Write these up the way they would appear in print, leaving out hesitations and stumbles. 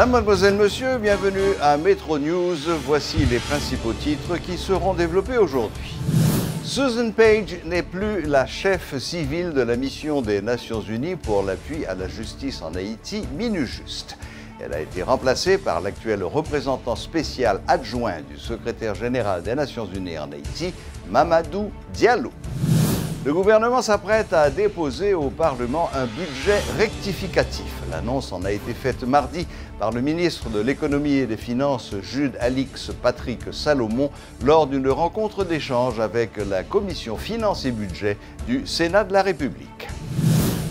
Madame, mademoiselle, monsieur, bienvenue à Metro News. Voici les principaux titres qui seront développés aujourd'hui. Susan Page n'est plus la chef civile de la mission des Nations Unies pour l'appui à la justice en Haïti, MINUJUST. Elle a été remplacée par l'actuel représentant spécial adjoint du secrétaire général des Nations Unies en Haïti, Mamadou Diallo. Le gouvernement s'apprête à déposer au Parlement un budget rectificatif. L'annonce en a été faite mardi par le ministre de l'Économie et des Finances, Jude Alix Patrick Salomon, lors d'une rencontre d'échange avec la Commission Finances et Budget du Sénat de la République.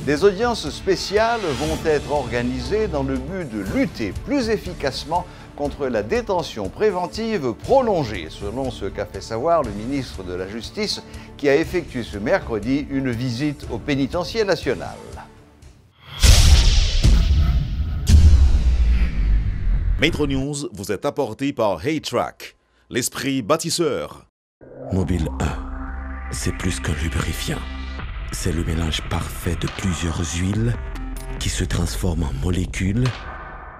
Des audiences spéciales vont être organisées dans le but de lutter plus efficacement contre la détention préventive prolongée, selon ce qu'a fait savoir le ministre de la Justice, qui a effectué ce mercredi une visite au pénitencier national. Metro News vous est apporté par Haytrack, l'esprit bâtisseur. Mobile 1, c'est plus qu'un lubrifiant. C'est le mélange parfait de plusieurs huiles qui se transforment en molécules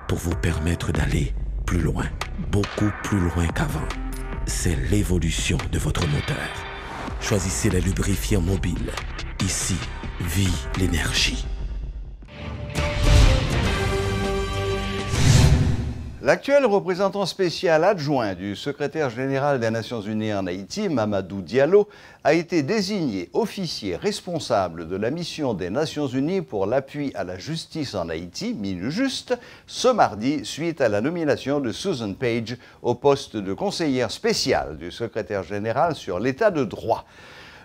pour vous permettre d'aller plus loin, beaucoup plus loin qu'avant. C'est l'évolution de votre moteur. Choisissez les lubrifiants mobiles. Ici, vit l'énergie. L'actuel représentant spécial adjoint du secrétaire général des Nations Unies en Haïti, Mamadou Diallo, a été désigné officier responsable de la mission des Nations Unies pour l'appui à la justice en Haïti, MINUJUST, ce mardi suite à la nomination de Susan Page au poste de conseillère spéciale du secrétaire général sur l'état de droit.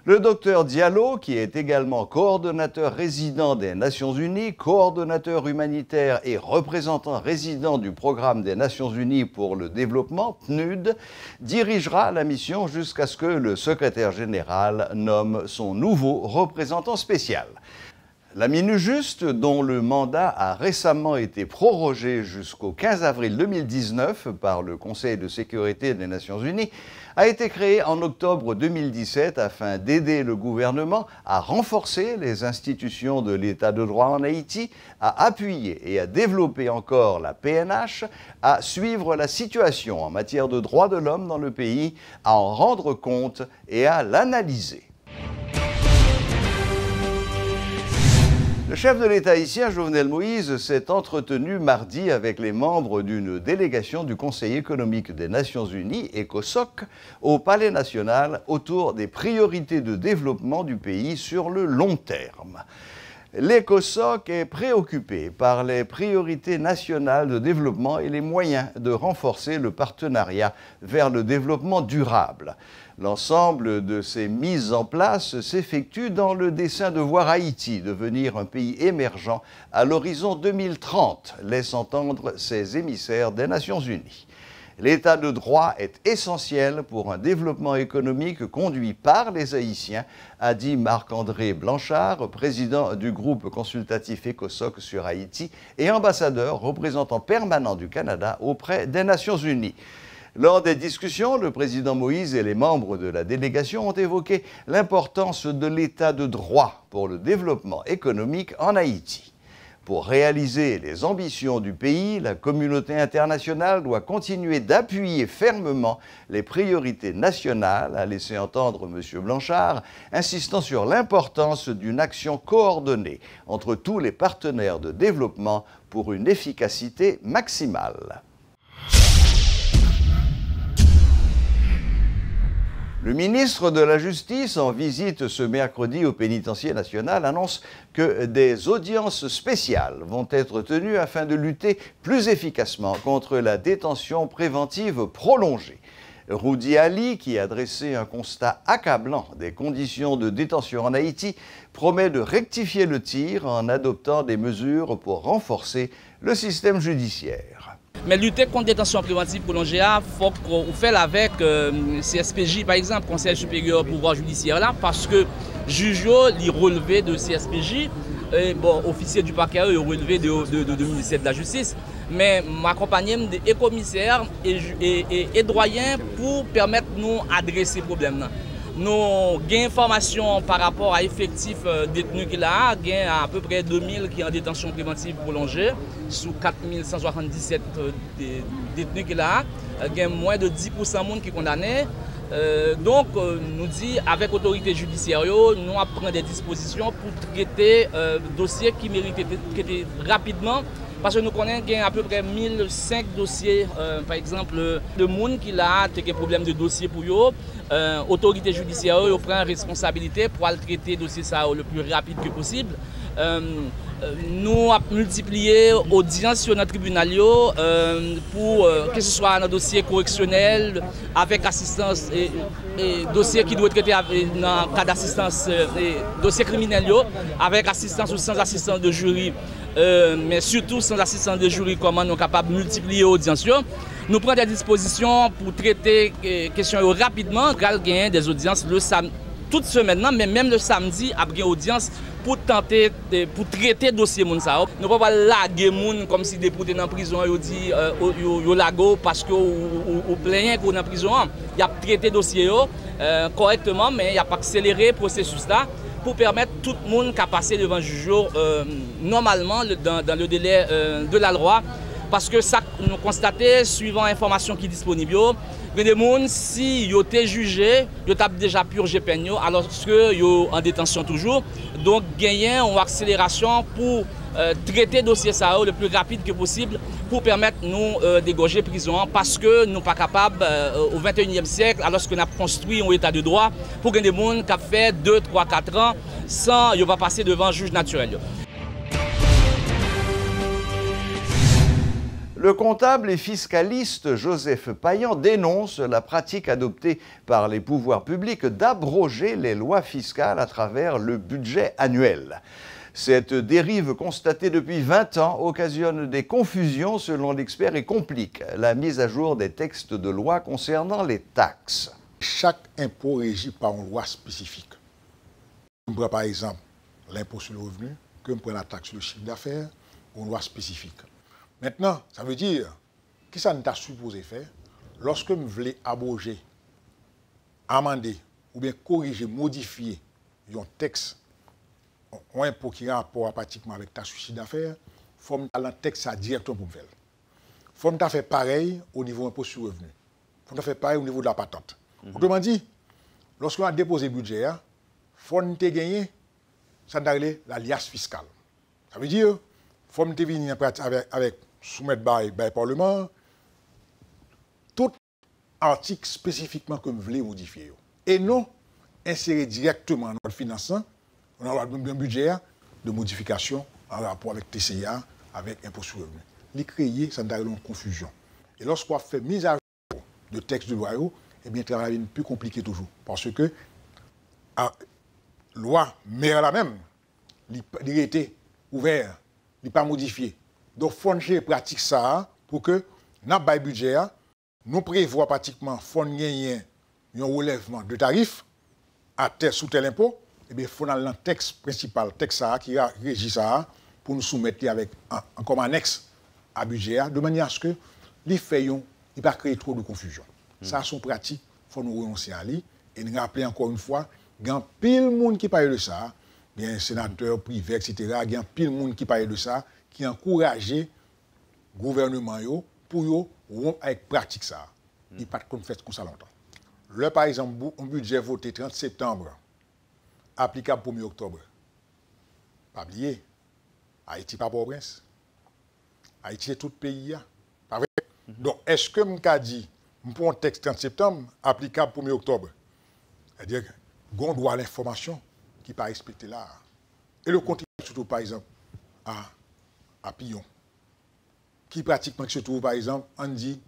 Le docteur Diallo, qui est également coordonnateur résident des Nations Unies, coordonnateur humanitaire et représentant résident du Programme des Nations Unies pour le développement, PNUD, dirigera la mission jusqu'à ce que le secrétaire général nomme son nouveau représentant spécial. La MINUJUST, dont le mandat a récemment été prorogé jusqu'au 15 avril 2019 par le Conseil de sécurité des Nations Unies, a été créée en octobre 2017 afin d'aider le gouvernement à renforcer les institutions de l'État de droit en Haïti, à appuyer et à développer encore la PNH, à suivre la situation en matière de droits de l'homme dans le pays, à en rendre compte et à l'analyser. Le chef de l'État haïtien, Jovenel Moïse, s'est entretenu mardi avec les membres d'une délégation du Conseil économique des Nations Unies, ECOSOC, au Palais national autour des priorités de développement du pays sur le long terme. L'ECOSOC est préoccupé par les priorités nationales de développement et les moyens de renforcer le partenariat vers le développement durable. L'ensemble de ces mises en place s'effectue dans le dessein de voir Haïti devenir un pays émergent à l'horizon 2030, laisse entendre ses émissaires des Nations Unies. L'état de droit est essentiel pour un développement économique conduit par les Haïtiens, a dit Marc-André Blanchard, président du groupe consultatif ECOSOC sur Haïti et ambassadeur représentant permanent du Canada auprès des Nations Unies. Lors des discussions, le président Moïse et les membres de la délégation ont évoqué l'importance de l'état de droit pour le développement économique en Haïti. Pour réaliser les ambitions du pays, la communauté internationale doit continuer d'appuyer fermement les priorités nationales, a laissé entendre M. Blanchard, insistant sur l'importance d'une action coordonnée entre tous les partenaires de développement pour une efficacité maximale. Le ministre de la Justice, en visite ce mercredi au pénitencier national, annonce que des audiences spéciales vont être tenues afin de lutter plus efficacement contre la détention préventive prolongée. Rudy Ali, qui a dressé un constat accablant des conditions de détention en Haïti, promet de rectifier le tir en adoptant des mesures pour renforcer le système judiciaire. Mais lutter contre la détention préventive prolongée, il faut qu'on fasse avec CSPJ, par exemple, Conseil supérieur au pouvoir judiciaire, là, parce que juge il relevé de CSPJ, officier du parquet il relevé de ministère de la Justice, mais m'accompagner des commissaires et doyens pour permettre nous d'adresser ce problème. nous avons information par rapport à l'effectif détenu qu'il a. Il y a à peu près 2000 qui sont en détention préventive prolongée, sur 4177 détenus qu'il a. Il y a moins de 10% de monde qui sont condamnés. Donc, nous dit avec l'autorité judiciaire, nous apprenons des dispositions pour traiter dossiers qui méritent d'être traités rapidement. Parce que nous connaissons qu'il y a à peu près 1005 dossiers, par exemple, de monde qui a des problèmes de dossier pour eux. L'autorité judiciaire prend responsabilité pour traiter le dossier ça le plus rapide que possible. Nous avons multiplié l'audience sur notre tribunal pour que ce soit un dossier correctionnel avec assistance et dossier qui doit être traité dans le cas d'assistance, dossier criminel avec assistance ou sans assistance de jury, mais surtout sans assistance de jury, comment nous sommes capables de multiplier l'audience. Nous prenons des dispositions pour traiter les questions rapidement. Nous avons gagné des audiences le samedi, toute semaine, mais même le samedi, après une audience pour tenter, pour traiter le dossier. Nous ne pouvons pas laguer les gens comme si des députés dans la prison, ils disent qu'ils laguent parce qu'ils plaignent qu'on est en prison. Il y a traité le dossier correctement, mais il y a pas accéléré le processus là pour permettre tout le monde de passer devant le juge normalement dans le délai de la loi. Parce que ça, nous constatons, suivant l'information qui est disponible, il y a des gens, si ils ont été jugés, ils ont déjà purgé peine, alors qu'ils sont en détention toujours. Donc, gagner une accélération pour traiter le dossier ça le plus rapide que possible pour permettre nous dégorger prison. Parce que nous ne sommes pas capables, au 21e siècle, alors qu'on a construit un état de droit, pour que des gens qui ont fait 2, 3, 4 ans sans ne pas passer devant un juge naturel. Le comptable et fiscaliste Joseph Payan dénonce la pratique adoptée par les pouvoirs publics d'abroger les lois fiscales à travers le budget annuel. Cette dérive constatée depuis 20 ans occasionne des confusions selon l'expert et complique la mise à jour des textes de loi concernant les taxes. Chaque impôt régi par une loi spécifique. On prend par exemple l'impôt sur le revenu, que on prend la taxe sur le chiffre d'affaires, une loi spécifique. Maintenant, ça veut dire, que ça nous a supposé faire lorsque nous voulons abroger, amender, ou bien corriger, modifier un texte, un impôt qui a rapport pratiquement avec ta chiffre d'affaires, il faut que le texte ça directement pour me faire. Il faut que faire pareil au niveau impôt sur le revenu. Il faut que faire pareil au niveau de la patente. Autrement dit, lorsqu'on a déposé le budget, il faut que gagner ça l'alias fiscal. Ça veut dire, il faut que venir avec soumettre par le Parlement tout article spécifiquement que vous voulez modifier. Et non insérer directement dans notre financement, dans le budget de modification en rapport avec TCA, avec impôt sur le revenu. Les créer, ça donne une confusion. Et lorsqu'on fait mise à jour de texte de loi, eh bien, le travail est plus compliqué toujours. Parce que la loi, mais la même, il était ouvert, il n'est pas modifié. Donc, il faut que pratique ça pour que, dans le budget, nous prévoyons pratiquement un relèvement de tarifs à tel sous tel impôt. Et bien, il faut dans le texte principal, texte ça, qui régit ça, pour nous soumettre avec comme annexe à budget, de manière à ce que les faits ne pas créer trop de confusion. Ça, sont pratiques, il faut nous renoncer à lui. Et nous rappeler encore une fois, il y a pile de monde qui parle de ça, il y a un sénateur privé, etc. Il y a pile de monde qui parle de ça, qui encourage le gouvernement pour rompre avec pratique ça. Il n'y a pas de fait comme ça longtemps. Là, par exemple, un budget voté 30 septembre, applicable 1er octobre. Pas oublier, Haïti pas Port-au-Prince. Haïti est tout le pays. Pas vrai? Donc, est-ce que je dis, pour un texte 30 septembre, applicable 1er octobre? C'est-à-dire qu'on doit l'information qui n'est pas respectée là. Et le continue surtout, par exemple, à Pillon, qui pratiquement se trouve, par exemple, on dit,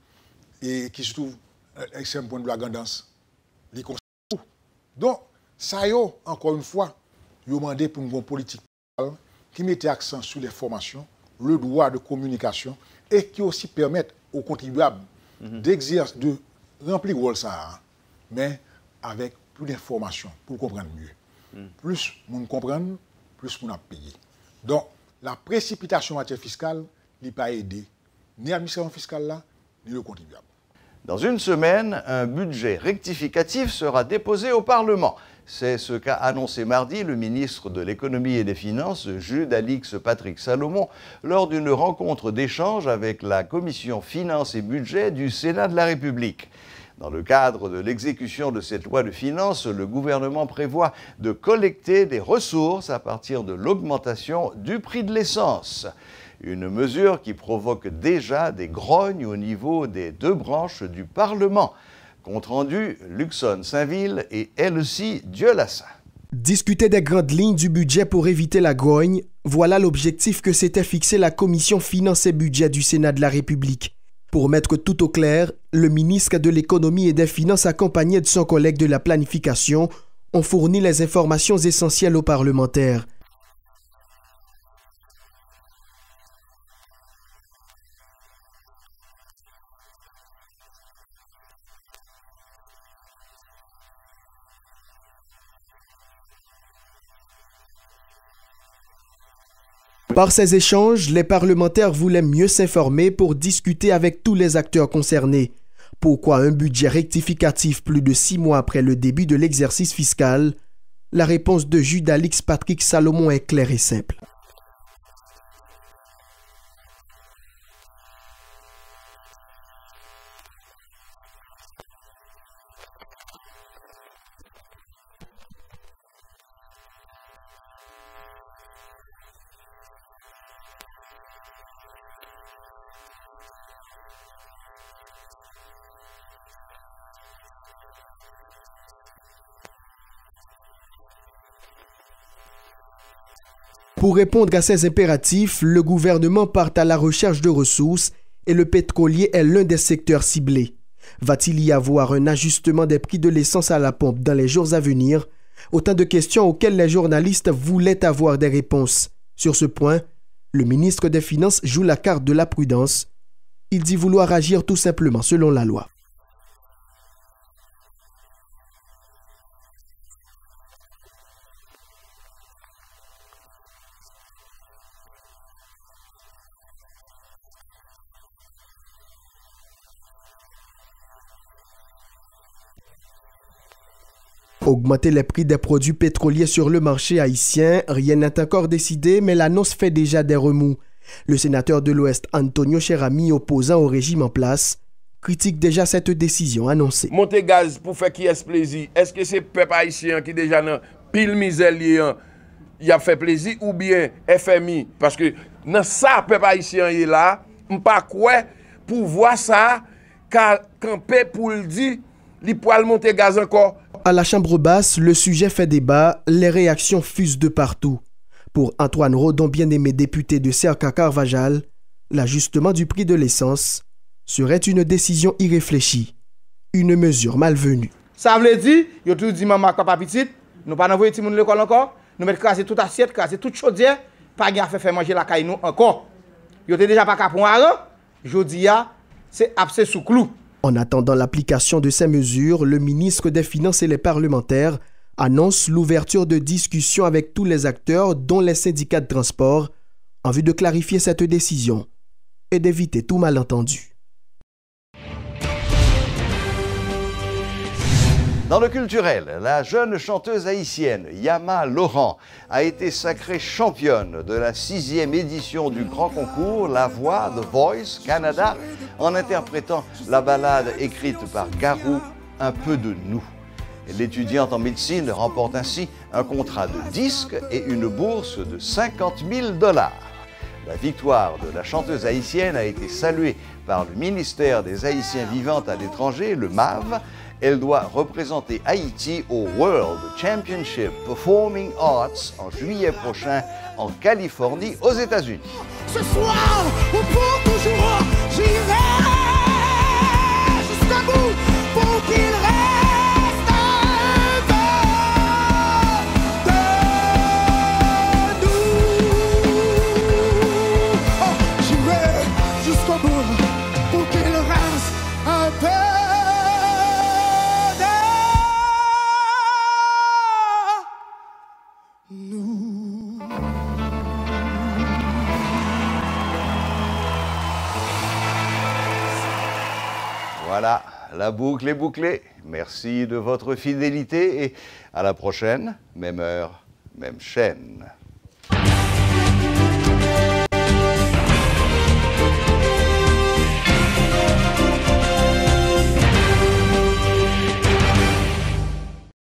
et qui se trouve à l'extrême point de la Gandance. Donc, ça y est, encore une fois, il a demandé pour une politique qui mettait accent sur les formations, le droit de communication, et qui aussi permettent aux contribuables d'exercer, de remplir le rôle ça, mais avec plus d'informations pour comprendre mieux. Plus on comprend, plus on a payé. Donc, la précipitation en matière fiscale n'est pas aidée ni l'administration fiscale là, ni le contribuable. Dans une semaine, un budget rectificatif sera déposé au Parlement. C'est ce qu'a annoncé mardi le ministre de l'Économie et des Finances, Jude Alix Patrick Salomon, lors d'une rencontre d'échange avec la Commission Finances et Budget du Sénat de la République. Dans le cadre de l'exécution de cette loi de finances, le gouvernement prévoit de collecter des ressources à partir de l'augmentation du prix de l'essence. Une mesure qui provoque déjà des grognes au niveau des deux branches du Parlement. Compte rendu, Luxon Saint-Ville et Elsie Dieulassant. Discuter des grandes lignes du budget pour éviter la grogne, voilà l'objectif que s'était fixé la Commission Finances et Budget du Sénat de la République. Pour mettre tout au clair, le ministre de l'Économie et des Finances accompagné de son collègue de la Planification ont fourni les informations essentielles aux parlementaires. Par ces échanges, les parlementaires voulaient mieux s'informer pour discuter avec tous les acteurs concernés. Pourquoi un budget rectificatif plus de 6 mois après le début de l'exercice fiscal? La réponse de Jude Alix Patrick Salomon est claire et simple. Pour répondre à ces impératifs, le gouvernement part à la recherche de ressources et le pétrolier est l'un des secteurs ciblés. Va-t-il y avoir un ajustement des prix de l'essence à la pompe dans les jours à venir? Autant de questions auxquelles les journalistes voulaient avoir des réponses. Sur ce point, le ministre des Finances joue la carte de la prudence. Il dit vouloir agir tout simplement selon la loi. Augmenter les prix des produits pétroliers sur le marché haïtien, rien n'est encore décidé, mais l'annonce fait déjà des remous. Le sénateur de l'Ouest, Antonio Cherami, opposant au régime en place, critique déjà cette décision annoncée. Monter gaz pour faire qui est plaisir, est-ce que c'est peuple haïtien qui déjà dans pile misère, il a fait plaisir, ou bien FMI? Parce que dans ça, peuple haïtien est là, on pas quoi pour voir ça, camper pour le dire, il peut monter gaz encore. À la Chambre basse, le sujet fait débat, les réactions fusent de partout. Pour Antoine Rodon, bien-aimé député de Cerca-Carvajal, l'ajustement du prix de l'essence serait une décision irréfléchie, une mesure malvenue. Ça veut dire, il y a tout dit maman, papa petite, nous pas envoyer tout le monde l'école encore, nous mettons casser toute assiette, casser toute chaudière, pas gars faire manger la caille nous encore. Il y a déjà pas qu'à pour un an, jodi a, c'est abcès sous clou. En attendant l'application de ces mesures, le ministre des Finances et les parlementaires annoncent l'ouverture de discussions avec tous les acteurs, dont les syndicats de transport, en vue de clarifier cette décision et d'éviter tout malentendu. Dans le culturel, la jeune chanteuse haïtienne Yama Laurent a été sacrée championne de la 6e édition du grand concours La Voix The Voice Canada en interprétant la ballade écrite par Garou, Un peu de nous. L'étudiante en médecine remporte ainsi un contrat de disque et une bourse de 50 000 $. La victoire de la chanteuse haïtienne a été saluée par le ministère des Haïtiens vivant à l'étranger, le MAV. Elle doit représenter Haïti au World Championship Performing Arts en juillet prochain en Californie, aux États-Unis. Ce soir ou pour toujours, j'irai jusqu'à bout pour qu'il reste un peu de nous. Oh, j'irai jusqu'au bout pour qu'il reste un peu. la boucle est bouclée. Merci de votre fidélité et à la prochaine, même heure, même chaîne.